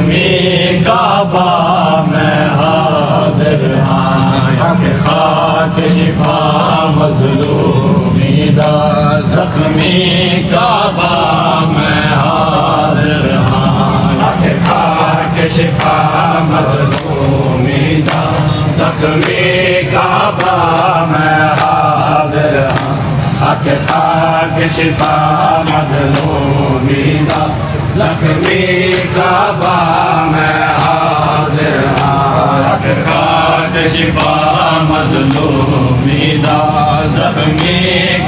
زخمی کعبہ میں حاضر ہاں کہ خاک شفا مظلومی دا زخمی کعبہ میں حاضر ہاں کہ خاک شفا مظلومی دا زخمی کعبہ میں حاضر ہاں کہ خاک شفا مظلومی دا زخمی کعبہ میں حاضر ہاں کہ خاک شفا مظلومی دا زخمی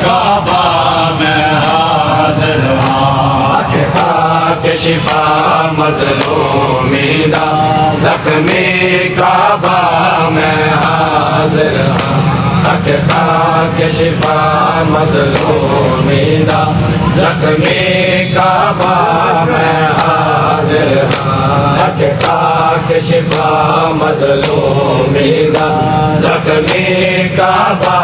کعبہ میں حاضر ہاں کہ خاک شفا مظلومی دا زخمی کعبہ میں حاضر ہاں کہ خاک شفا مظلومی دا زخمی کعبہ میں حاضر ہاں کہ خاک شفا مظلومی دا زخمی کعبہ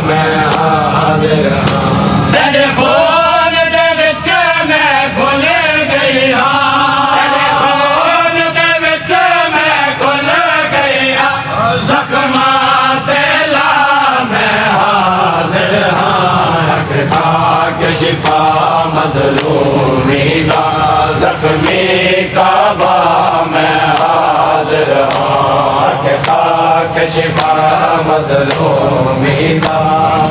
میں حاضر ہاں تیرے خون دے وچ میں کھل گئی ہاں تیرے خون دے وچ میں کھل گئی ہاں زخماں تے لا میں حاضر ہاں کہ خاک شفا مظلومی دا زخمی کعبہ میں حاضر ہاں کہ خاک شفا مظلومی دا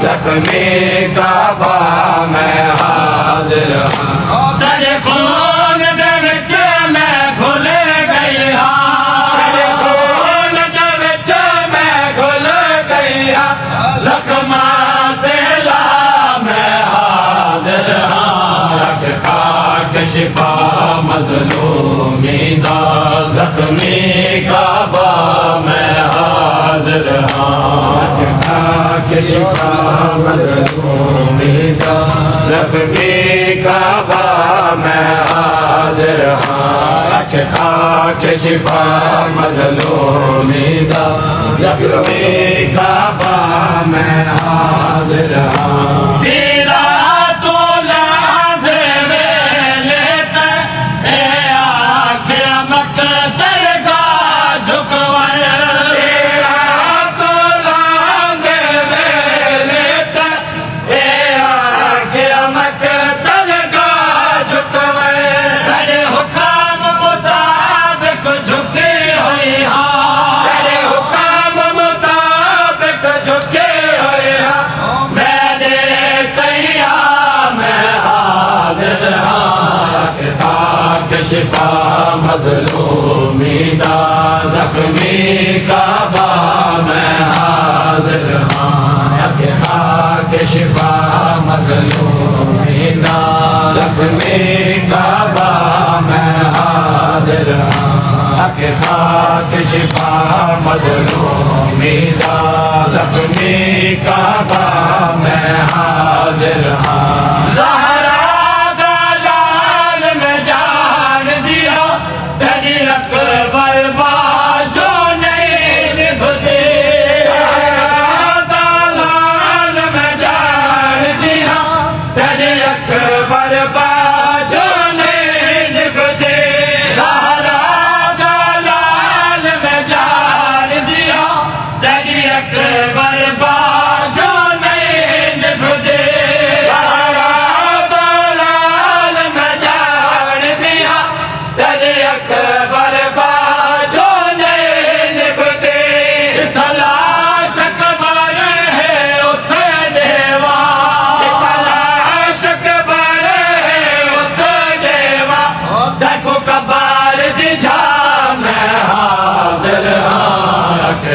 زخمی کعبہ میں حاضر ہاں تیرے خون دے وچ میں کھل گئی ہاں تیرے خون دے وچ میں کھل گئی ہاں زخماں تے لا میں حاضر ہاں کہ خاک شفا مظلومی دا زخمی کعبہ میں حاضر ہاں کہ خاک شفا مظلومی دا زخمی کعبہ میں حاضر ہاں کہ خاک شفا مظلومی دا زخمی کعبہ میں حاضر ہاں تیرا شفا مظلومی دا زخمی کعبہ میں حاضر ہاں کہ خاک شفا مظلومی دا زخمی کعبہ میں حاضر ہاں کہ خاک شفا مظلومی دا زخمی کعبہ میں حاضر ہاں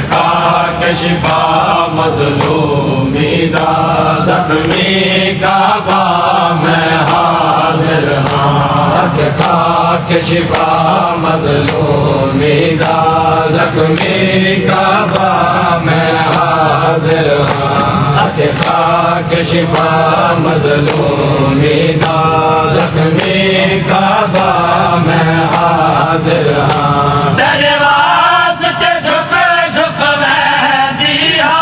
خاک شفا مظلومی دا زخمی کعبہ میں حاضر ہاں کہ خاک شفا مظلومی دا زخمی کعبہ میں حاضر ہاں کہ خاک شفا مظلومی دا زخمی کعبہ میں حاضر ہاں تیرے واسطے جھک جھک میں دیا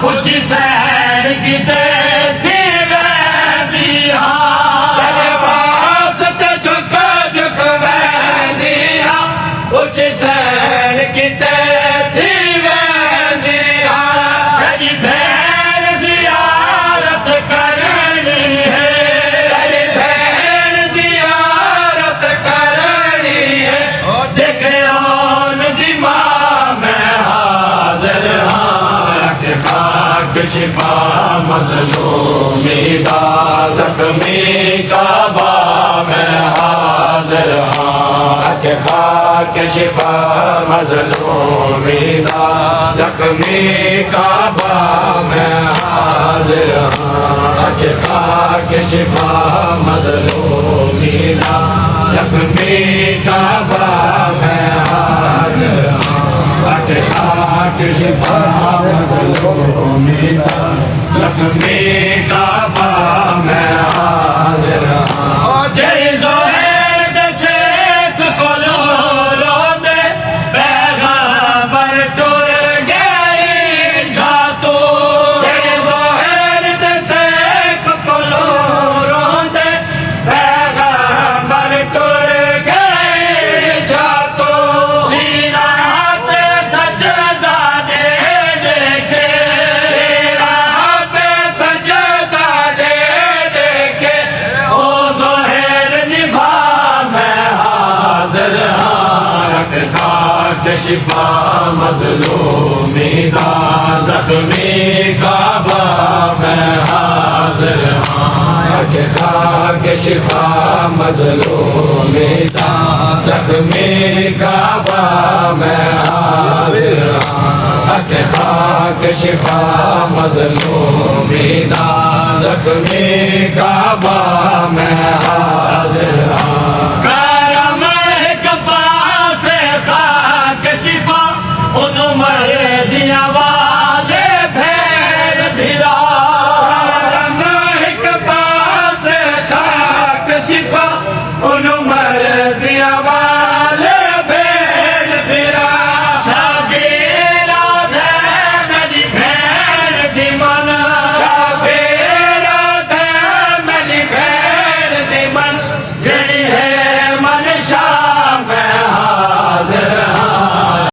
کچھ سیر کی تھی میں دیا تیرے واسطے جھک جھک میں دیا حسین کی تھی ویندیا تیری بہن زیارت کرنی ہے تیری بہن زیارت کرنی ہے دیکھون دی ماں میں حاضر ہاں کہ خاک شفا مظلومی دا زخمی کعبہ میں حاضر ہاں کہ خاک شفا مظلومی دا زخمی کعبہ میں حاضر ہاں کہ خاک شفا مظلومی دا زخمی کعبہ میں حاضر ہاں کہ خاک شفا مظلومی دا زخمی کعبہ میں حاضر ہاں جی زہیر دے سیک کولو رو دے پیغمبر ٹر گئی جاتو جی زہیر دے سیک کولو رو دے پیغمبر ٹر گئی جاتو زینات سجدہ دے دیکھے زینات سجدہ دے دیکھے او زہیر نبھا میں حاضر ہاں کہ خاک شفا مظلومی دا زخمی کعبہ میں حاضر ہاں کہ خاک شفا مظلومی دا زخمی کعبہ میں حاضر ہاں کہ خاک شفا مظلومی دا زخمی کعبہ میں حاضر ہاں